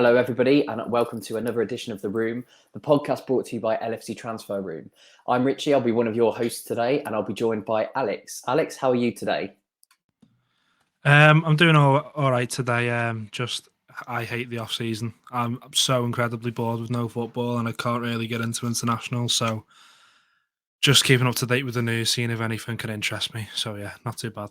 Hello, everybody, and welcome to another edition of The Room, the podcast brought to you by LFC Transfer Room. I'm Richie. I'll be one of your hosts today, and I'll be joined by Alex. Alex, how are you today? I'm doing all right today. I hate the off season. I'm so incredibly bored with no football, and I can't really get into international. So just keeping up to date with the news, seeing if anything can interest me. So yeah, not too bad.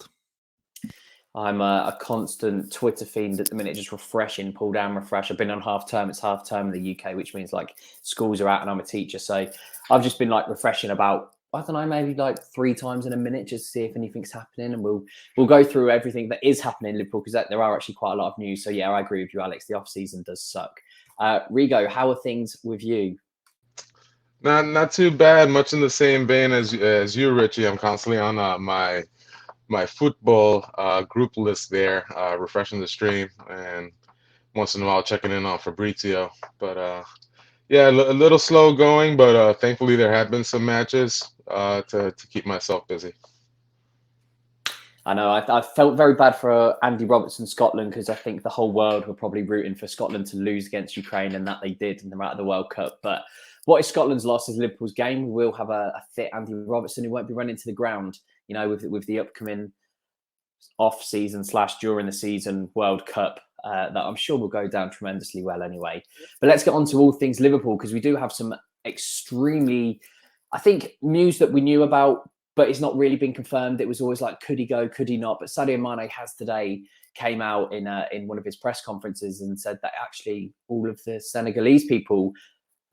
I'm a constant Twitter fiend at the minute, just refreshing, pull down, refresh. I've been on half term. It's half term in the UK, which means like schools are out and I'm a teacher. So I've just been like refreshing about, I don't know, maybe like 3 times in a minute just to see if anything's happening. And we'll go through everything that is happening in Liverpool because there are actually quite a lot of news. So yeah, I agree with you, Alex. The off season does suck. Rigo, how are things with you? Not too bad. Much in the same vein as you, Richie. I'm constantly on my football group list there, refreshing the stream, and once in a while checking in on Fabrizio. But yeah, a little slow going, but thankfully there have been some matches to keep myself busy. I know. I felt very bad for Andy Robertson, Scotland, because I think the whole world were probably rooting for Scotland to lose against Ukraine, and that they did, and they're out of the World Cup. But what is Scotland's loss is Liverpool's game. We will have a fit Andy Robertson who won't be running to the ground, you know, with the upcoming off season / during the season World Cup. That I'm sure will go down tremendously well anyway. But let's get on to all things Liverpool, because we do have some extremely, I think, news that we knew about, but it's not really been confirmed. It was always like, could he go, could he not? But Sadio Mane has today came out in one of his press conferences and said that actually all of the Senegalese people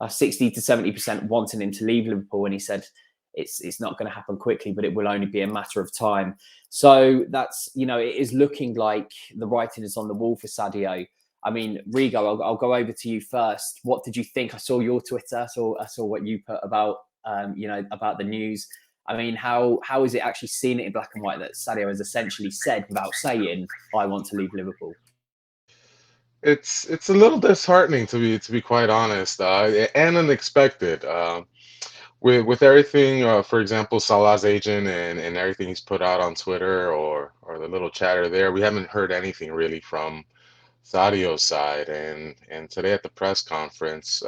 are 60 to 70% wanting him to leave Liverpool. And he said it's not going to happen quickly, but it will only be a matter of time. So that's, you know, it is looking like the writing is on the wall for Sadio. I mean, Rigo, I'll go over to you first. What did you think? I saw your Twitter. I saw what you put about, about the news. I mean, how is it actually seen it in black and white that Sadio has essentially said without saying, I want to leave Liverpool? It's a little disheartening to be quite honest, and unexpected. With everything, for example, Salah's agent and everything he's put out on Twitter or the little chatter there, we haven't heard anything really from Sadio's side. And today at the press conference,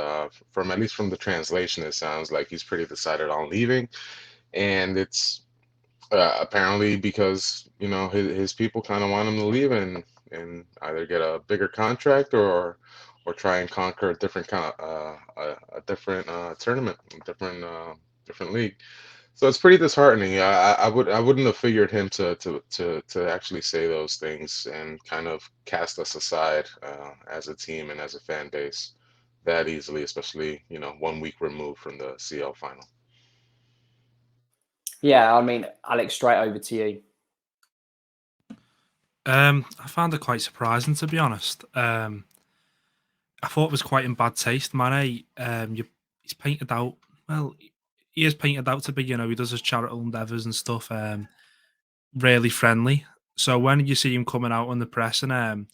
from at least from the translation, it sounds like he's pretty decided on leaving, and it's apparently because his people kind of want him to leave and either get a bigger contract or try and conquer a different kind of a different tournament, different league. So it's pretty disheartening. I wouldn't have figured him to actually say those things and kind of cast us aside as a team and as a fan base that easily, especially 1 week removed from the CL final. Yeah, I mean, Alex, straight over to you. I found it quite surprising, to be honest. I thought it was quite in bad taste. Mane, he's painted out, well, he is painted out to be, he does his charitable endeavours and stuff, really friendly. So when you see him coming out on the press and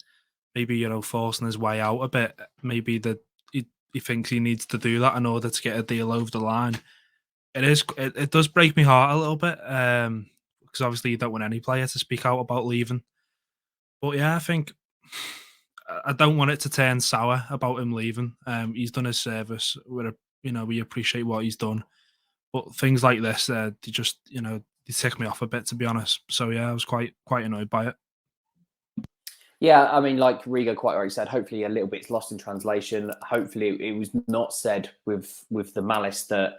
maybe, forcing his way out a bit, maybe that he thinks he needs to do that in order to get a deal over the line. It does break my heart a little bit, because obviously you don't want any player to speak out about leaving. But yeah, I think I don't want it to turn sour about him leaving. He's done his service. We appreciate what he's done. But things like this, they just, they tick me off a bit, to be honest. So yeah, I was quite annoyed by it. Yeah, I mean, like Rigo quite rightly said, hopefully a little bit's lost in translation. Hopefully it was not said with the malice that,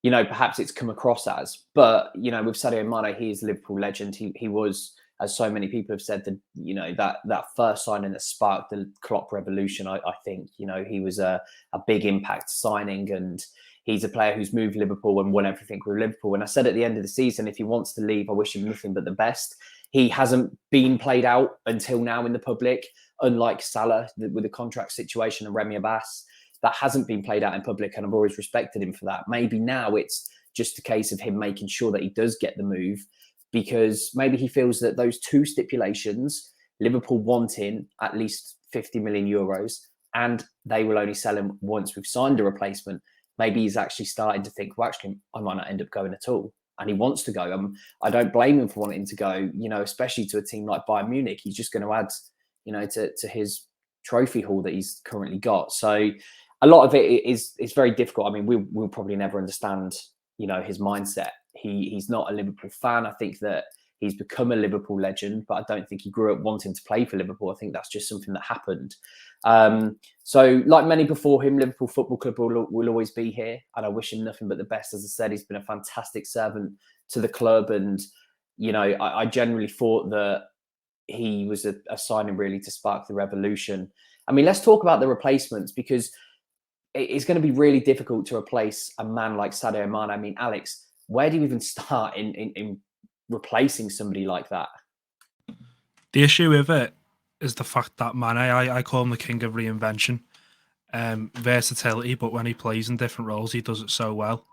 perhaps it's come across as. But, with Sadio Mane, he is a Liverpool legend. He was, as so many people have said, that first signing that sparked the Klopp revolution. I think, he was a big impact signing, and he's a player who's moved Liverpool and won everything with Liverpool. And I said at the end of the season, if he wants to leave, I wish him nothing but the best. He hasn't been played out until now in the public, unlike Salah with the contract situation and Remy Abbas. That hasn't been played out in public, and I've always respected him for that. Maybe now it's just a case of him making sure that he does get the move, because maybe he feels that those 2 stipulations, Liverpool wanting at least 50 million euros, and they will only sell him once we've signed a replacement. Maybe he's actually starting to think, well, actually, I might not end up going at all. And he wants to go. I don't blame him for wanting to go, especially to a team like Bayern Munich. He's just going to add, to his trophy haul that he's currently got. So a lot of it is very difficult. I mean, we'll probably never understand, his mindset. He's not a Liverpool fan. I think that he's become a Liverpool legend, but I don't think he grew up wanting to play for Liverpool. I think that's just something that happened. So like many before him, Liverpool Football Club will always be here. And I wish him nothing but the best. As I said, he's been a fantastic servant to the club. And, I generally thought that he was a signing really to spark the revolution. I mean, let's talk about the replacements, because it's going to be really difficult to replace a man like Sadio Mane. I mean, Alex, where do you even start in replacing somebody like that? The issue with it is the fact that Mane, I call him the king of reinvention, versatility, but when he plays in different roles, he does it so well.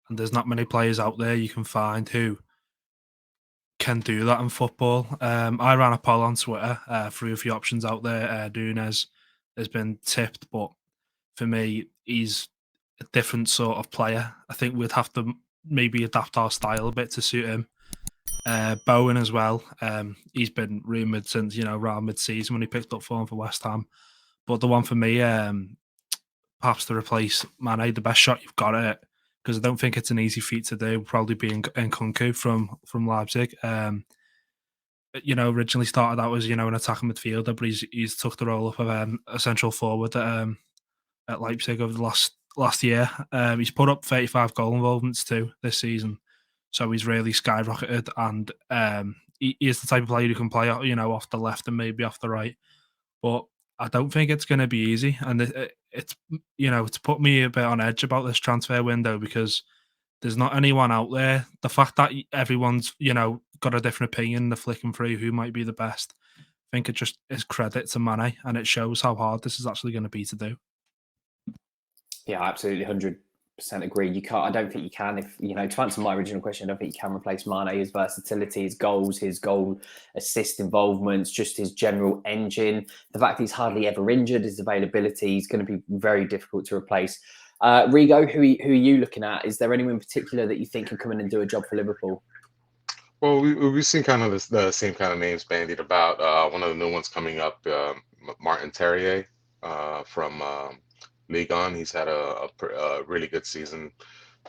And there's not many players out there you can find who can do that in football. I ran a poll on Twitter, threw a few options out there. Nunez has been tipped, but for me, he's a different sort of player. I think we'd have to maybe adapt our style a bit to suit him. Bowen as well. He's been rumoured since, around mid-season when he picked up form for West Ham. But the one for me, perhaps to replace Mane, the best shot you've got at it, because I don't think it's an easy feat to do, probably being Nkunku from Leipzig. Originally started out as, an attacking midfielder, but he's took the role up of a central forward at Leipzig over the last year. He's put up 35 goal involvements too this season. So he's really skyrocketed, and he is the type of player who can play, off the left and maybe off the right. But I don't think it's going to be easy, and it's put me a bit on edge about this transfer window, because there's not anyone out there. The fact that everyone's got a different opinion, they're flicking through who might be the best, I think it just is credit to Mane, and it shows how hard this is actually going to be to do. Yeah, absolutely, 100% agree. You can't. I don't think you can. If to answer my original question, I don't think you can replace Mane. His versatility, his goals, his goal assist involvements, just his general engine. The fact that he's hardly ever injured, his availability is going to be very difficult to replace. Rigo, who are you looking at? Is there anyone in particular that you think can come in and do a job for Liverpool? Well, we've seen kind of the same kind of names bandied about. One of the new ones coming up, Martin Terrier from Ligue 1. He's had a really good season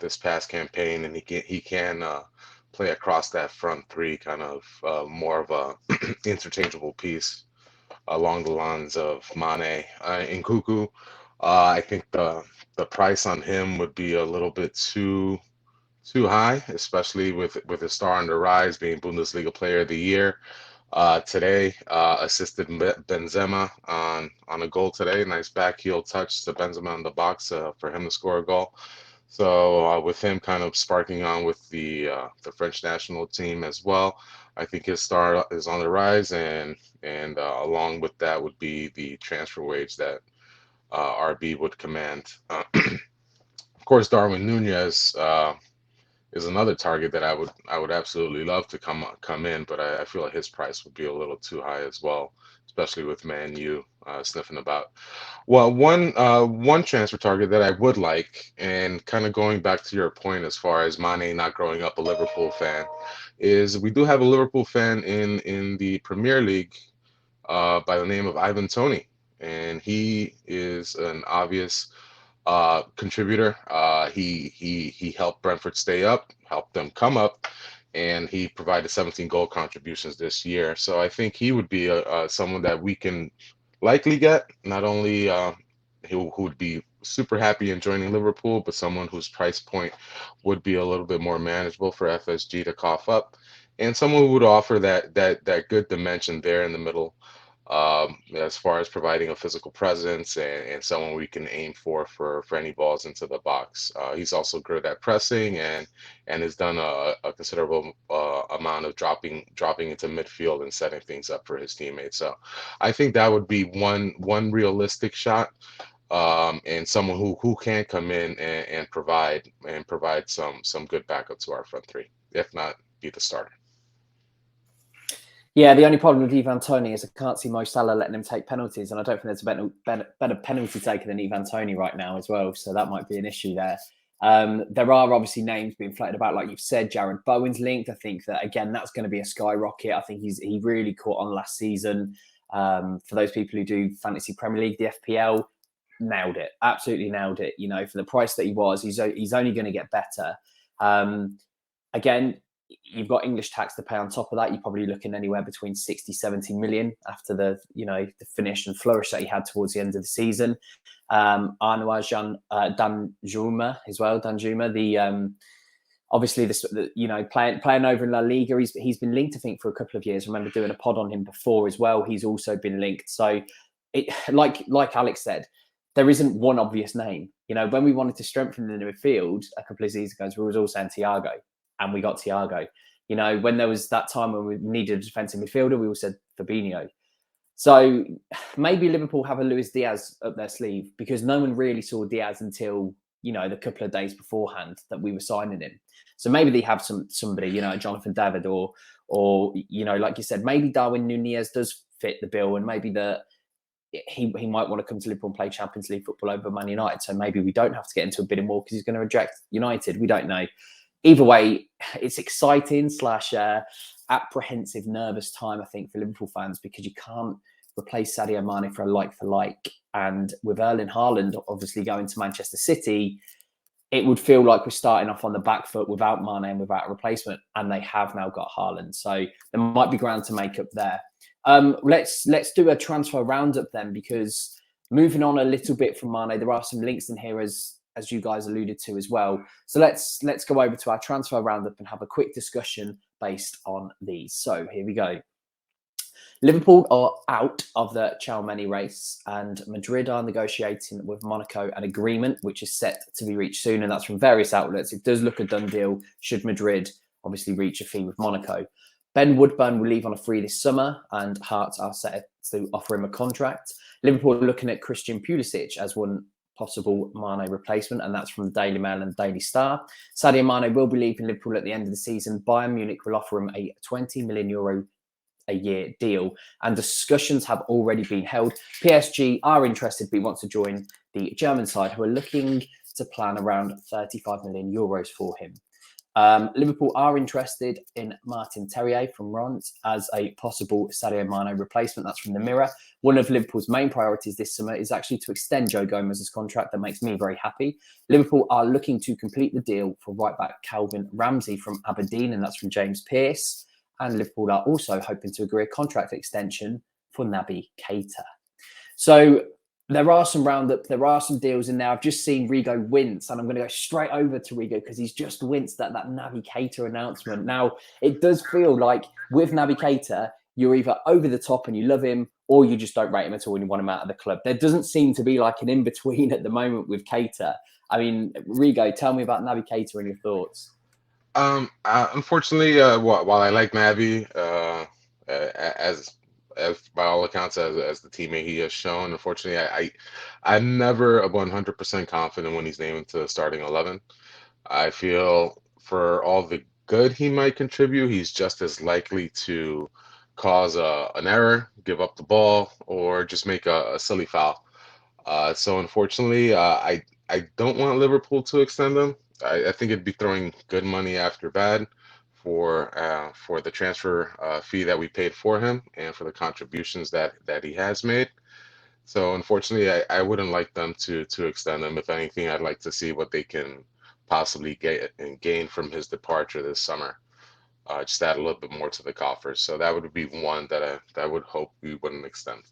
this past campaign, and he can play across that front three, kind of more of a interchangeable piece along the lines of Mane and Nkunku. I think the price on him would be a little bit too high, especially with his star on the rise, being Bundesliga Player of the Year. Today, assisted Benzema on a goal today. Nice back heel touch to Benzema in the box for him to score a goal. So with him kind of sparking on with the French national team as well, I think his star is on the rise, and along with that would be the transfer wage that RB would command. Of course, Darwin Nunez is another target that I would absolutely love to come in, but I feel like his price would be a little too high as well, especially with Man U sniffing about. Well, one transfer target that I would like, and kind of going back to your point as far as Mane not growing up a Liverpool fan, is we do have a Liverpool fan in the Premier League by the name of Ivan Toney, and he is an obvious contributor. He helped Brentford stay up, helped them come up, and he provided 17 goal contributions this year. So I think he would be someone that we can likely get, not only who would be super happy in joining Liverpool, but someone whose price point would be a little bit more manageable for FSG to cough up, and someone who would offer that good dimension there in the middle, as far as providing a physical presence and someone we can aim for any balls into the box. He's also good at pressing and has done a considerable amount of dropping into midfield and setting things up for his teammates. So I think that would be one realistic shot, and someone who can come in and provide some good backup to our front three, if not be the starter. Yeah, the only problem with Ivan Toney is I can't see Mo Salah letting him take penalties, and I don't think there's a better penalty taker than Ivan Toney right now as well, so that might be an issue there. There are obviously names being floated about, like you've said. Jared Bowen's linked. I think that, again, that's going to be a skyrocket. I think he really caught on last season. For those people who do fantasy Premier League, the FPL, nailed it, absolutely nailed it. For the price that he was, he's only going to get better. Again, you've got English tax to pay on top of that. You're probably looking anywhere between 60, 70 million after the finish and flourish that he had towards the end of the season. Danjuma as well. Danjuma, obviously playing over in La Liga. He's been linked, I think, for a couple of years. I remember doing a pod on him before as well. He's also been linked. So like Alex said, there isn't one obvious name. When we wanted to strengthen the midfield a couple of seasons ago, we was all saying Thiago, and we got Thiago. When there was that time when we needed a defensive midfielder, we all said Fabinho. So maybe Liverpool have a Luis Diaz up their sleeve, because no one really saw Diaz until, the couple of days beforehand that we were signing him. So maybe they have somebody, Jonathan David or like you said, maybe Darwin Nunez does fit the bill, and maybe he might want to come to Liverpool and play Champions League football over Man United. So maybe we don't have to get into a bidding war because he's going to reject United. We don't know. Either way, it's exciting / apprehensive, nervous time, I think, for Liverpool fans, because you can't replace Sadio Mane for a like-for-like. And with Erling Haaland obviously going to Manchester City, it would feel like we're starting off on the back foot without Mane and without a replacement. And they have now got Haaland. So there might be ground to make up there. Let's do a transfer roundup then, because moving on a little bit from Mane, there are some links in here as you guys alluded to as well. So let's go over to our transfer roundup and have a quick discussion based on these. So here we go. Liverpool are out of the Mane race, and Madrid are negotiating with Monaco an agreement which is set to be reached soon, and that's from various outlets. It does look a done deal should Madrid obviously reach a fee with Monaco. Ben Woodburn will leave on a free this summer, and Hearts are set to offer him a contract. Liverpool are looking at Christian Pulisic as one possible Mane replacement, and that's from the Daily Mail and Daily Star. Sadio Mane will be leaving Liverpool at the end of the season. Bayern Munich will offer him a €20 million a year deal, and discussions have already been held. PSG are interested, but want to join the German side, who are looking to plan around €35 million for him. Liverpool are interested in Martin Terrier from Reims as a possible Sadio Mane replacement. That's from the Mirror. One of Liverpool's main priorities this summer is actually to extend Joe Gomez's contract. That makes me very happy. Liverpool are looking to complete the deal for right-back Calvin Ramsey from Aberdeen, and that's from James Pearce. And Liverpool are also hoping to agree a contract extension for Naby Keita. So there are some deals in there. I've just seen Rigo wince, and I'm going to go straight over to Rigo because he's just winced at that Naby Keita announcement. Now, it does feel like with Naby Keita, you're either over the top and you love him, or you just don't rate him at all and you want him out of the club. There doesn't seem to be like an in-between at the moment with Keita. I mean, Rigo, tell me about Naby Keita and your thoughts. Unfortunately, while I like Naby, as by all accounts, as the teammate he has shown, unfortunately, I'm never 100% confident when he's named to the starting 11. I feel for all the good he might contribute, he's just as likely to cause an error, give up the ball, or just make a silly foul. So unfortunately, I don't want Liverpool to extend him. I think it'd be throwing good money after bad for the transfer fee that we paid for him and for the contributions that he has made. So unfortunately, I wouldn't like them to extend him. If anything, I'd like to see what they can possibly get and gain from his departure this summer. Just add a little bit more to the coffers. So that would be one that I would hope we wouldn't extend.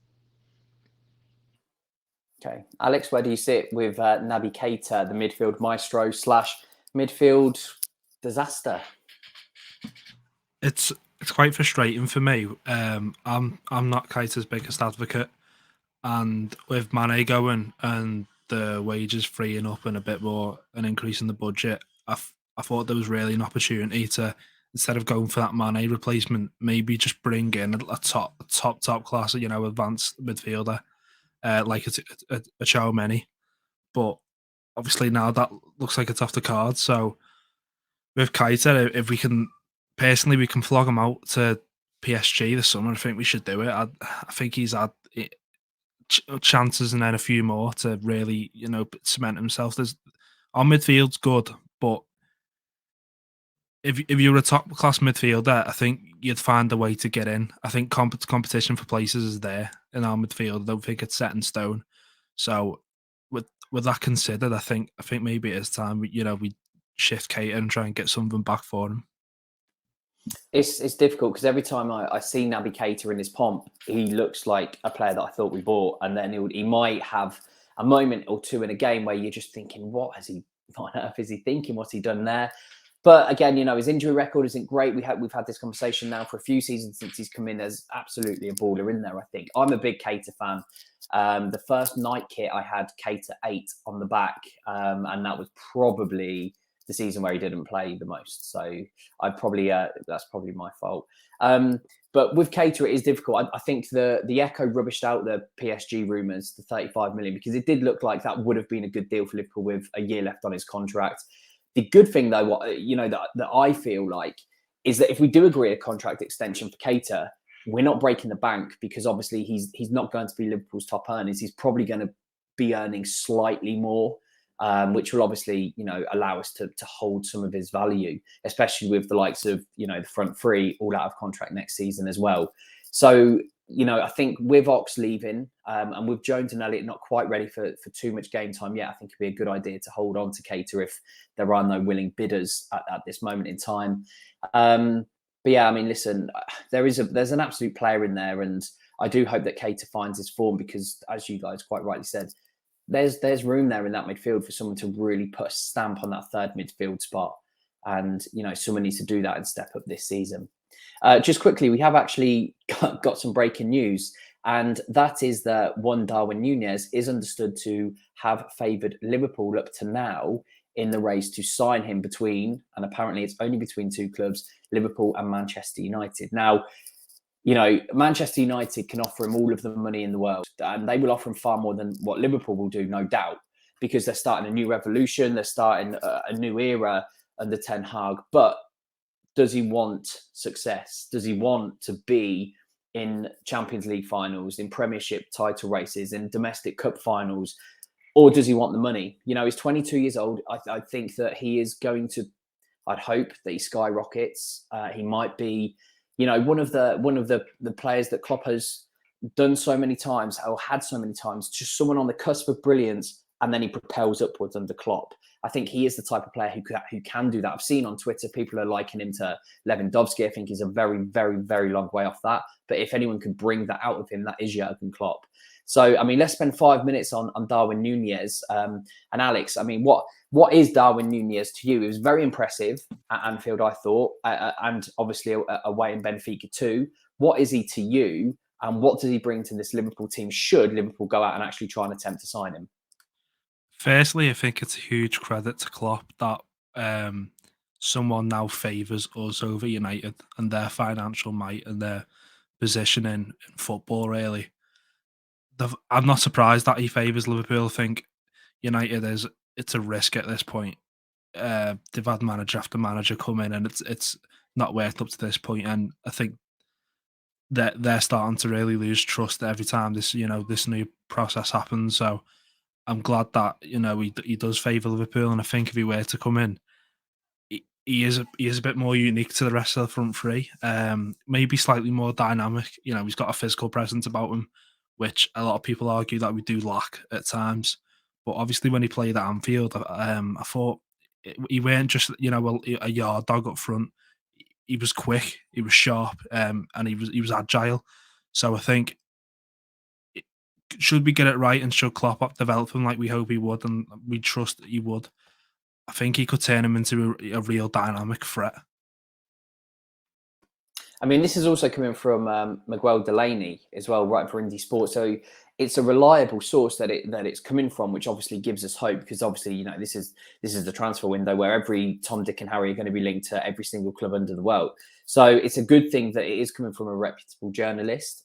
Okay, Alex, where do you sit with Naby Keita, the midfield maestro / midfield disaster? It's quite frustrating for me. I'm not Keita's biggest advocate, and with Mane going and the wages freeing up and a bit more an increase in the budget, I thought there was really an opportunity to, instead of going for that Mane replacement, maybe just bring in a top class, advanced midfielder. Like a Sadio Mane, but obviously now that looks like it's off the cards. So with Keita, if we can flog him out to PSG this summer, I think we should do it. I think he's had chances and then a few more to really, cement himself. Our midfield's good, but if you were a top class midfielder, I think you'd find a way to get in. I think competition for places is there in our midfield. I don't think it's set in stone. So with that considered, I think maybe it is time we shift Keita and try and get something back for him. It's difficult because every time I see Naby Keita in his pomp, he looks like a player that I thought we bought, and then he might have a moment or two in a game where you're just thinking, what on earth is he thinking? What's he done there? But again, his injury record isn't great. We've had this conversation now for a few seasons since he's come in. There's absolutely a baller in there, I think. I'm a big Keita fan. The first night kit I had Keita 8 on the back, and that was probably the season where he didn't play the most. So that's probably my fault. But with Keita, it is difficult. I think the Echo rubbished out the PSG rumours, the 35 million, because it did look like that would have been a good deal for Liverpool with a year left on his contract. The good thing, though, that I feel like is that if we do agree a contract extension for Keita, we're not breaking the bank, because obviously he's not going to be Liverpool's top earners. He's probably going to be earning slightly more, which will obviously allow us to hold some of his value, especially with the likes of the front three all out of contract next season as well. So I think with Ox leaving and with Jones and Elliott not quite ready for too much game time yet, I think it'd be a good idea to hold on to Keita if there are no willing bidders at this moment in time. But yeah, I mean, listen, there's an absolute player in there, and I do hope that Keita finds his form, because, as you guys quite rightly said, there's room there in that midfield for someone to really put a stamp on that third midfield spot, and someone needs to do that and step up this season. Just quickly, we have actually got some breaking news, and that is that one Darwin Nunez is understood to have favoured Liverpool up to now in the race to sign him between, and apparently it's only between two clubs, Liverpool and Manchester United. Now, Manchester United can offer him all of the money in the world, and they will offer him far more than what Liverpool will do, no doubt, because they're starting a new revolution, they're starting a new era under Ten Hag. But does he want success? Does he want to be in Champions League finals, in Premiership title races, in domestic cup finals? Or does he want the money? He's 22 years old. I think that he is going to, I'd hope that he skyrockets. He might be, one of the players that Klopp has done so many times, or had so many times, just someone on the cusp of brilliance, and then he propels upwards under Klopp. I think he is the type of player who can do that. I've seen on Twitter people are likening him to Lewandowski. I think he's a very, very, very long way off that. But if anyone can bring that out of him, that is Jurgen Klopp. So, I mean, let's spend 5 minutes on Darwin Nunez. And Alex, I mean, what is Darwin Nunez to you? It was very impressive at Anfield, I thought, and obviously away in Benfica too. What is he to you, and what does he bring to this Liverpool team should Liverpool go out and actually try and attempt to sign him? Firstly, I think it's a huge credit to Klopp that someone now favours us over United and their financial might and their position in football, really. I'm not surprised that he favours Liverpool. I think United it's a risk at this point. They've had manager after manager come in, and it's not worked up to this point. And I think that they're starting to really lose trust every time this new process happens. So I'm glad that he does favour Liverpool, and I think if he were to come in, he is a bit more unique to the rest of the front three. Maybe slightly more dynamic. He's got a physical presence about him, which a lot of people argue that we do lack at times. But obviously, when he played at Anfield, I thought he weren't just a yard dog up front. He was quick, he was sharp, and he was agile. So I think, should we get it right and should Klopp develop him like we hope he would, and we trust that he would, I think he could turn him into a real dynamic threat. I mean, this is also coming from Miguel Delaney as well, right, for Indie Sports. So it's a reliable source that it's coming from, which obviously gives us hope, because obviously, this is the transfer window where every Tom, Dick and Harry are going to be linked to every single club under the world. So it's a good thing that it is coming from a reputable journalist.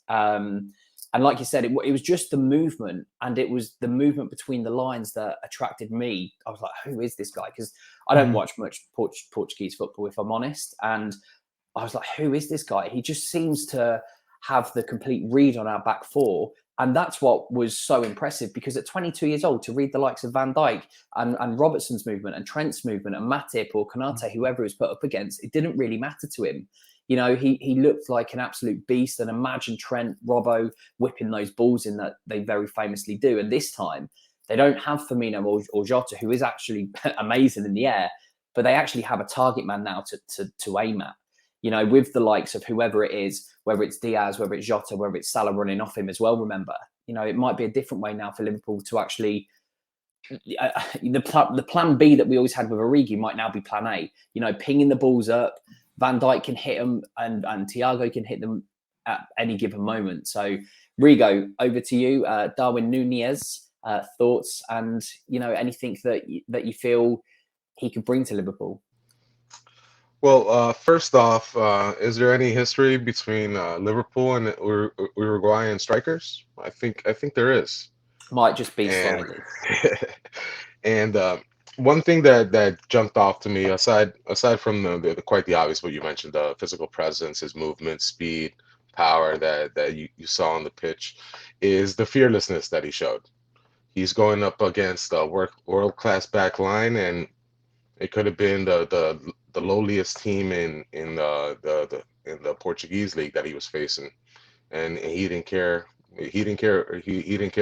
And like you said, it was just the movement, and it was the movement between the lines that attracted me. I was like, who is this guy? Because I don't watch much Portuguese football, if I'm honest. And I was like, who is this guy? He just seems to have the complete read on our back four. And that's what was so impressive, because at 22 years old, to read the likes of Van Dijk and Robertson's movement and Trent's movement and Matip or Konate, whoever he was put up against, it didn't really matter to him. You know, he looked like an absolute beast. And imagine Trent, Robbo whipping those balls in that they very famously do. And this time, they don't have Firmino or Jota, who is actually amazing in the air, but they actually have a target man now to aim at. You know, with the likes of whoever it is, whether it's Diaz, whether it's Jota, whether it's Salah running off him as well, remember, you know, it might be a different way now for Liverpool to actually... the plan B that we always had with Origi might now be plan A. You know, pinging the balls up, Van Dijk can hit them and Thiago can hit them at any given moment. So, Rigo, over to you. Darwin Nunez, thoughts and, you know, anything that you feel he could bring to Liverpool? Well, first off, is there any history between Liverpool and Uruguayan strikers? I think there is. Might just be And slightly. and one thing that jumped off to me, aside from the quite the obvious what you mentioned, the physical presence, his movement, speed, power that you saw on the pitch, is the fearlessness that he showed. He's going up against a world-class back line, and it could have been the lowliest team in the Portuguese league that he was facing, and he didn't care. He didn't care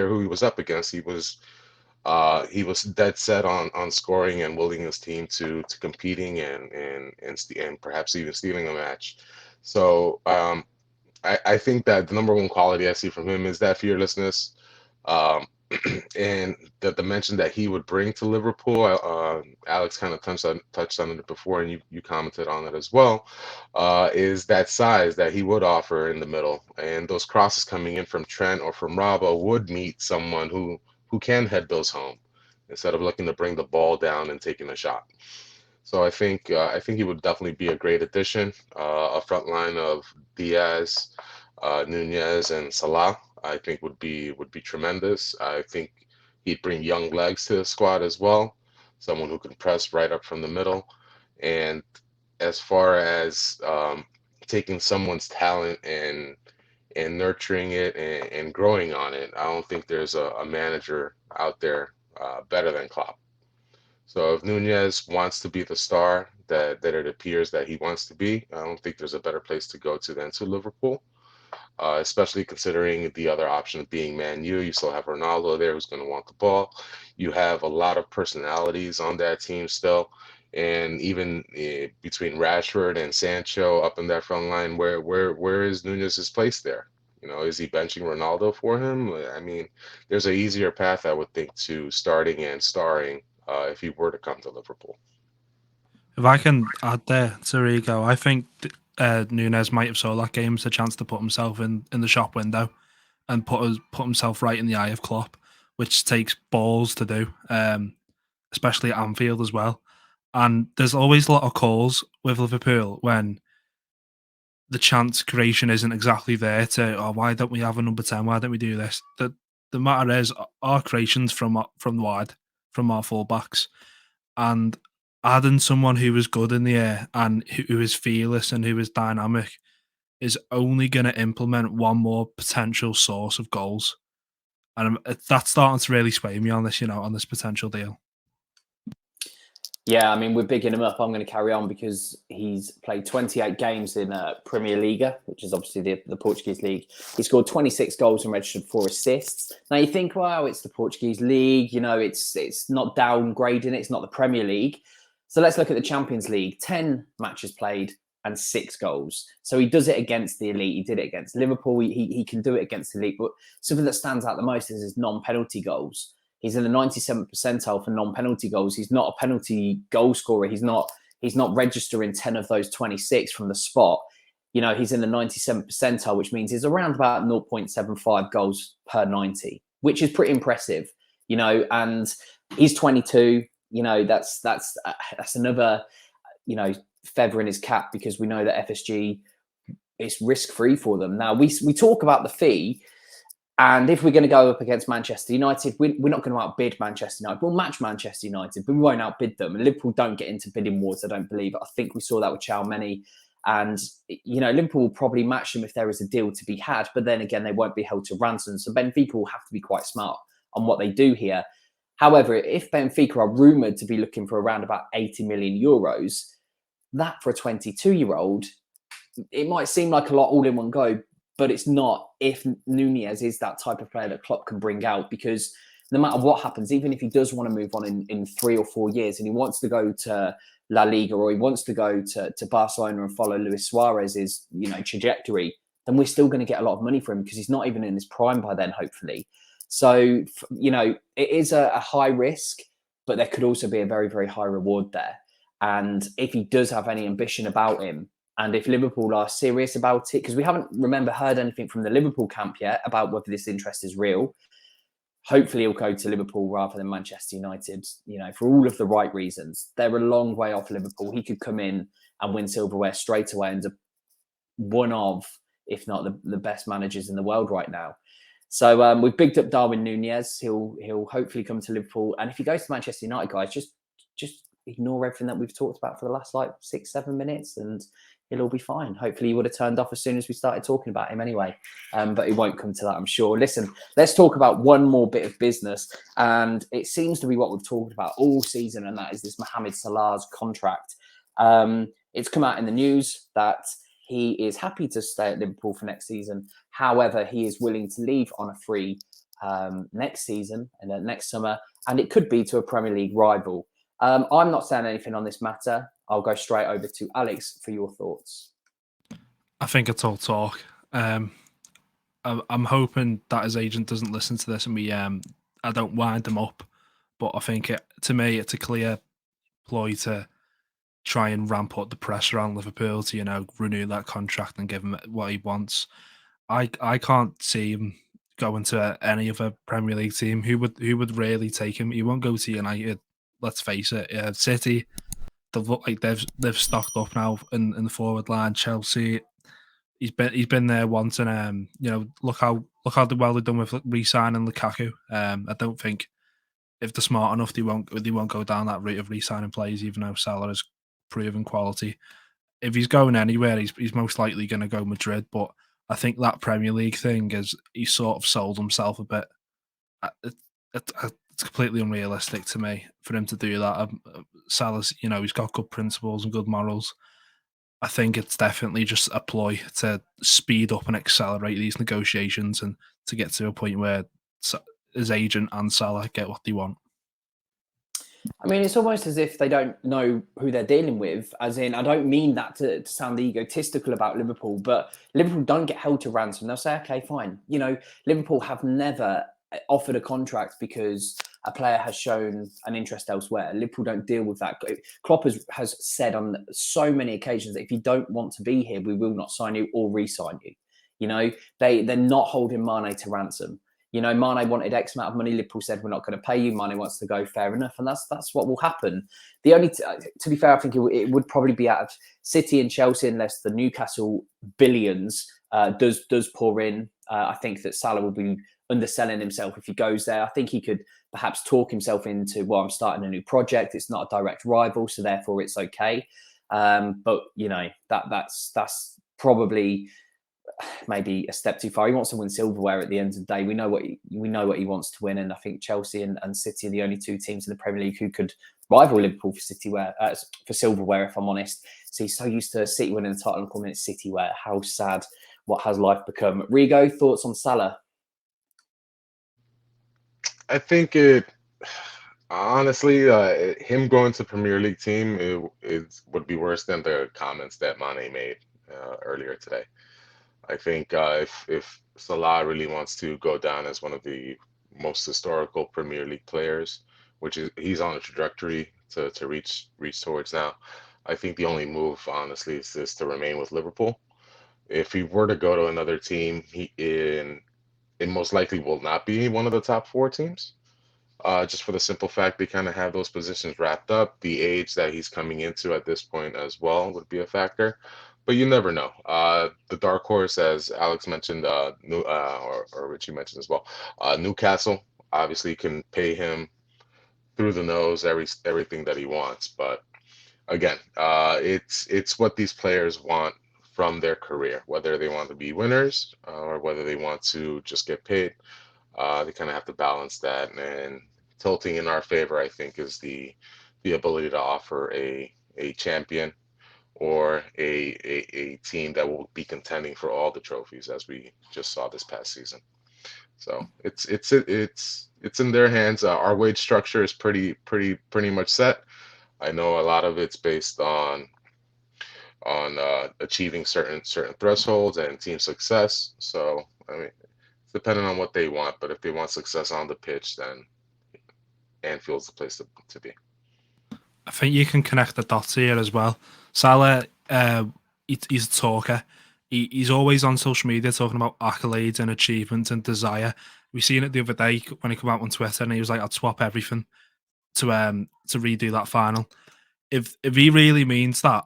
who he was up against. He was dead set on scoring and willing his team to competing and perhaps even stealing a match. So I think that the number one quality I see from him is that fearlessness. And the dimension that he would bring to Liverpool, Alex kind of touched on it before, and you commented on it as well, is that size that he would offer in the middle, and those crosses coming in from Trent or from Robbo would meet someone who can head those home instead of looking to bring the ball down and taking a shot. So I think he would definitely be a great addition. A front line of Diaz, Nunez, and Salah, I think would be tremendous. I think he'd bring young legs to the squad as well, someone who can press right up from the middle. And as far as taking someone's talent and nurturing it and growing on it, I don't think there's a manager out there better than Klopp. So if Nunez wants to be the star that it appears that he wants to be, I don't think there's a better place to go to than to Liverpool. Especially considering the other option being Man U. You still have Ronaldo there who's going to want the ball. You have a lot of personalities on that team still. And even between Rashford and Sancho up in that front line, where is Nunez's place there? You know, is he benching Ronaldo for him? I mean, there's an easier path, I would think, to starting and starring if he were to come to Liverpool. If I can add there to Rigo, I think Nunez might have saw that game as a chance to put himself in the shop window and put himself right in the eye of Klopp, which takes balls to do, especially at Anfield as well. And there's always a lot of calls with Liverpool when the chance creation isn't exactly there to, why don't we have a number 10? Why don't we do this? The matter is, our creations from wide, from our fullbacks, and adding someone who is good in the air and who is fearless and who is dynamic is only going to implement one more potential source of goals. And that's starting to really sway me on this, on this potential deal. Yeah, I mean, we're bigging him up. I'm going to carry on because he's played 28 games in Premier Liga, which is obviously the Portuguese league. He scored 26 goals and registered 4 assists. Now you think, wow, it's the Portuguese league. You know, it's not downgrading. It's not the Premier League. So let's look at the Champions League. 10 matches played and 6 goals. So he does it against the elite. He did it against Liverpool. He can do it against the elite. But something that stands out the most is his non-penalty goals. He's in the 97th percentile for non-penalty goals. He's not a penalty goal scorer. He's not registering 10 of those 26 from the spot. You know, he's in the 97th percentile, which means he's around about 0.75 goals per 90, which is pretty impressive. You know, and he's 22. You know, that's another, feather in his cap, because we know that FSG is risk-free for them. Now, we talk about the fee. And if we're going to go up against Manchester United, we're not going to outbid Manchester United. We'll match Manchester United, but we won't outbid them. And Liverpool don't get into bidding wars, I don't believe. I think we saw that with Mane And, Liverpool will probably match them if there is a deal to be had. But then again, they won't be held to ransom. So Benfica will have to be quite smart on what they do here. However, if Benfica are rumoured to be looking for around about 80 million euros, that for a 22-year-old, it might seem like a lot all in one go, but it's not if Nunez is that type of player that Klopp can bring out, because no matter what happens, even if he does want to move on in 3 or 4 years and he wants to go to La Liga or he wants to go to Barcelona and follow Luis Suarez's trajectory, then we're still going to get a lot of money for him because he's not even in his prime by then, hopefully. So, it is a high risk, but there could also be a very, very high reward there. And if he does have any ambition about him, and if Liverpool are serious about it, because we haven't, heard anything from the Liverpool camp yet about whether this interest is real. Hopefully he'll go to Liverpool rather than Manchester United, for all of the right reasons. They're a long way off Liverpool. He could come in and win silverware straight away and one of, if not the best managers in the world right now. So we've bigged up Darwin Nunez. He'll hopefully come to Liverpool. And if he goes to Manchester United, guys, just ignore everything that we've talked about for the last 6-7 minutes and he'll all be fine. Hopefully he would have turned off as soon as we started talking about him anyway. But it won't come to that, I'm sure. Listen, let's talk about one more bit of business. And it seems to be what we've talked about all season, and that is this Mohamed Salah's contract. It's come out in the news that he is happy to stay at Liverpool for next season. However, he is willing to leave on a free next season and then next summer. And it could be to a Premier League rival. I'm not saying anything on this matter. I'll go straight over to Alex for your thoughts. I think it's all talk. I'm hoping that his agent doesn't listen to this and I don't wind him up. But I think to me, it's a clear ploy to try and ramp up the pressure on Liverpool to, renew that contract and give him what he wants. I can't see him going to any other Premier League team. Who would really take him? He won't go to United. Let's face it. City, they look like they've stocked up now in the forward line. Chelsea, he's been there once, and look how well they've done with re-signing Lukaku. I don't think if they're smart enough, they won't go down that route of re-signing players, even though Salah has proven quality. If he's going anywhere, he's most likely going to go Madrid. But I think that Premier League thing is he sort of sold himself a bit. It's completely unrealistic to me for him to do that. Salah's, he's got good principles and good morals. I think it's definitely just a ploy to speed up and accelerate these negotiations and to get to a point where his agent and Salah get what they want. I mean, it's almost as if they don't know who they're dealing with. As in, I don't mean that to sound egotistical about Liverpool, but Liverpool don't get held to ransom. They'll say, okay, fine. Liverpool have never offered a contract because a player has shown an interest elsewhere. Liverpool don't deal with that. Klopp has said on so many occasions that if you don't want to be here, we will not sign you or re-sign you. They're not holding Mane to ransom. Mane wanted X amount of money. Liverpool said, we're not going to pay you. Mane wants to go, fair enough. And that's what will happen. The only, to be fair, I think it would probably be out of City and Chelsea, unless the Newcastle billions does pour in. I think that Salah will be underselling himself if he goes there. I think he could perhaps talk himself into, well, I'm starting a new project. It's not a direct rival, so therefore it's okay. But that's probably maybe a step too far. He wants to win silverware at the end of the day. We know what he wants to win, and I think Chelsea and City are the only two teams in the Premier League who could rival Liverpool for silverware, if I'm honest. So he's so used to City winning the title and calling it Cityware. How sad. What has life become? Rigo, thoughts on Salah? I think honestly, him going to Premier League team would be worse than the comments that Mane made earlier today. I think if Salah really wants to go down as one of the most historical Premier League players, which is he's on a trajectory to reach towards now, I think the only move, honestly, is to remain with Liverpool. If he were to go to another team, it most likely will not be one of the top 4 teams. Just for the simple fact they kind of have those positions wrapped up. The age that he's coming into at this point as well would be a factor. But you never know. The dark horse, as Alex mentioned, or Richie mentioned as well, Newcastle obviously can pay him through the nose everything that he wants. But again, it's what these players want from their career, whether they want to be winners or whether they want to just get paid. They kind of have to balance that, and tilting in our favor, I think, is the ability to offer a champion or a team that will be contending for all the trophies, as we just saw this past season. So it's in their hands. Our wage structure is pretty much set. I know a lot of it's based on achieving certain thresholds and team success. So I mean, it's depending on what they want. But if they want success on the pitch, then Anfield's the place to be. I think you can connect the dots here as well. Salah, he's a talker. He's always on social media talking about accolades and achievements and desire. We seen it the other day when he came out on Twitter and he was like, "I'd swap everything to redo that final." If he really means that,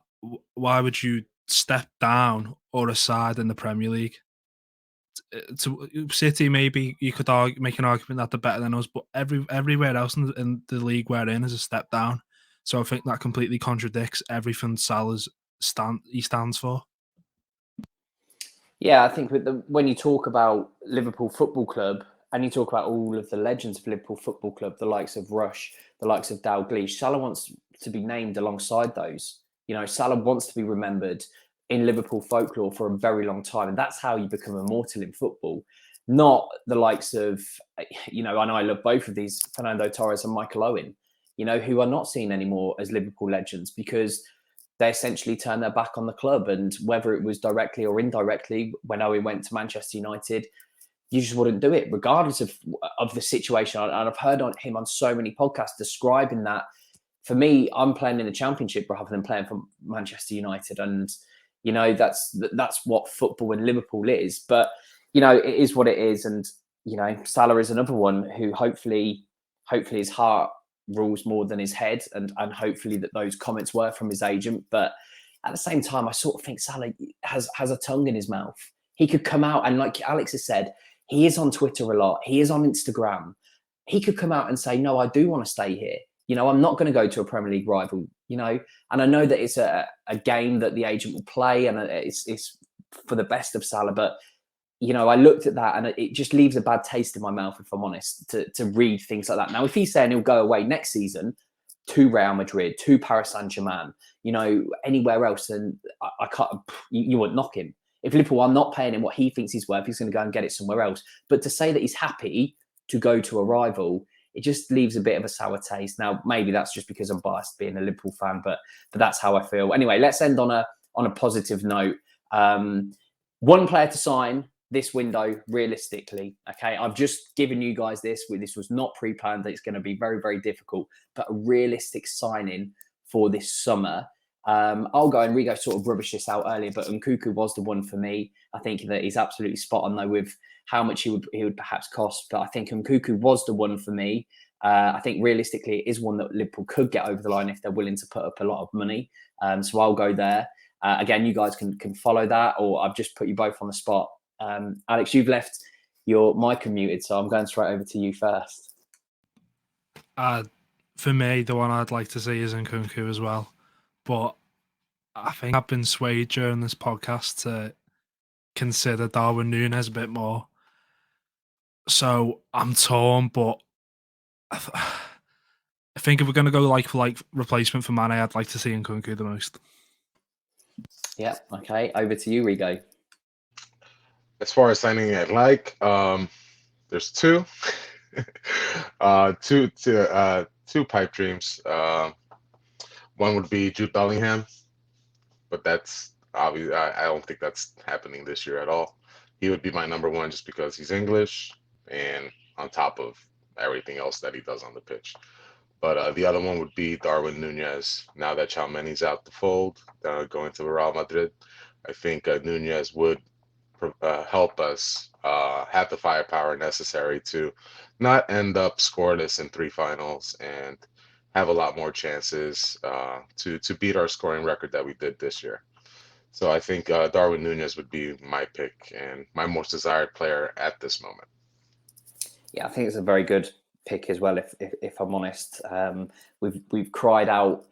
why would you step down or aside in the Premier League? To City, maybe you could make an argument that they're better than us, but everywhere else in the league we're in is a step down. So I think that completely contradicts everything Salah's stands for. Yeah, I think when you talk about Liverpool Football Club and you talk about all of the legends of Liverpool Football Club, the likes of Rush, the likes of Dalglish, Salah wants to be named alongside those. You know, Salah wants to be remembered in Liverpool folklore for a very long time. And that's how you become immortal in football, not the likes of, you know, and I love both of these, Fernando Torres and Michael Owen, you know, who are not seen anymore as Liverpool legends because they essentially turned their back on the club. And whether it was directly or indirectly, when Owen went to Manchester United, you just wouldn't do it, regardless of the situation. And I've heard him on so many podcasts describing that. For me, I'm playing in the Championship rather than playing for Manchester United. And, you know, that's what football in Liverpool is. But, you know, it is what it is. And, you know, Salah is another one who hopefully his heart rules more than his head. And hopefully that those comments were from his agent. But at the same time, I sort of think Salah has a tongue in his mouth. He could come out and, like Alex has said, he is on Twitter a lot. He is on Instagram. He could come out and say, no, I do want to stay here. You know, I'm not going to go to a Premier League rival, you know, and I know that it's a game that the agent will play and it's for the best of Salah. But, you know, I looked at that and it just leaves a bad taste in my mouth, if I'm honest, to read things like that. Now, if he's saying he'll go away next season to Real Madrid, to Paris Saint-Germain, you know, anywhere else, then I can't, you wouldn't knock him. If Liverpool are not paying him what he thinks he's worth, he's going to go and get it somewhere else. But to say that he's happy to go to a rival, it just leaves a bit of a sour taste. Now, maybe that's just because I'm biased being a Liverpool fan, but that's how I feel. Anyway, let's end on a positive note. One player to sign this window, realistically. Okay, I've just given you guys this. This was not pre-planned. It's going to be very, very difficult, but a realistic signing for this summer. I'll go and Rigo sort of rubbish this out earlier, but Nkunku was the one for me. I think that he's absolutely spot on though with how much he would perhaps cost, but I think Nkunku was the one for me. I think realistically it is one that Liverpool could get over the line if they're willing to put up a lot of money. So I'll go there. Again, you guys can follow that, or I've just put you both on the spot. Alex, you've left your mic unmuted, so I'm going straight over to you first. For me, the one I'd like to see is Nkunku as well. But I think I've been swayed during this podcast to consider Darwin Nunez a bit more. So I'm torn, but I think if we're going to go like for like replacement for Mane, I'd like to see Nkunku the most. Yeah. Okay. Over to you, Rigo. As far as signing I'd like, there's two. Two pipe dreams. One would be Jude Bellingham, but that's obvious. I don't think that's happening this year at all. He would be my number one just because he's English and on top of everything else that he does on the pitch. But the other one would be Darwin Nunez. Now that Tchouaméni's out the fold, going to Real Madrid, I think Nunez would help us have the firepower necessary to not end up scoreless in 3 finals and have a lot more chances to beat our scoring record that we did this year. So I think Darwin Nunez would be my pick and my most desired player at this moment. Yeah, I think it's a very good pick as well. If I'm honest, we've cried out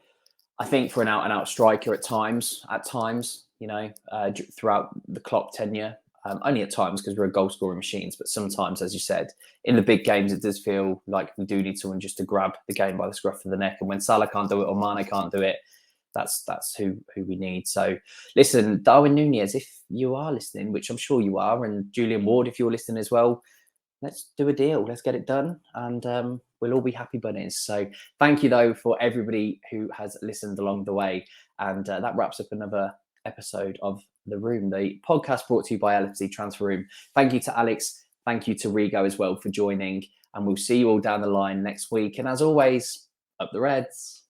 I think for an out-and-out striker at times, throughout the Klopp tenure, only at times because we're a goal-scoring machines, but sometimes, as you said, in the big games, it does feel like we do need someone just to grab the game by the scruff of the neck. And when Salah can't do it or Mane can't do it, that's who we need. So listen, Darwin Nunez, if you are listening, which I'm sure you are, and Julian Ward, if you're listening as well, let's do a deal. Let's get it done. And we'll all be happy bunnies. So thank you, though, for everybody who has listened along the way. And that wraps up another episode of The Room, the podcast brought to you by LFC Transfer Room. Thank you to Alex. Thank you to Rigo as well for joining. And we'll see you all down the line next week. And as always, up the Reds.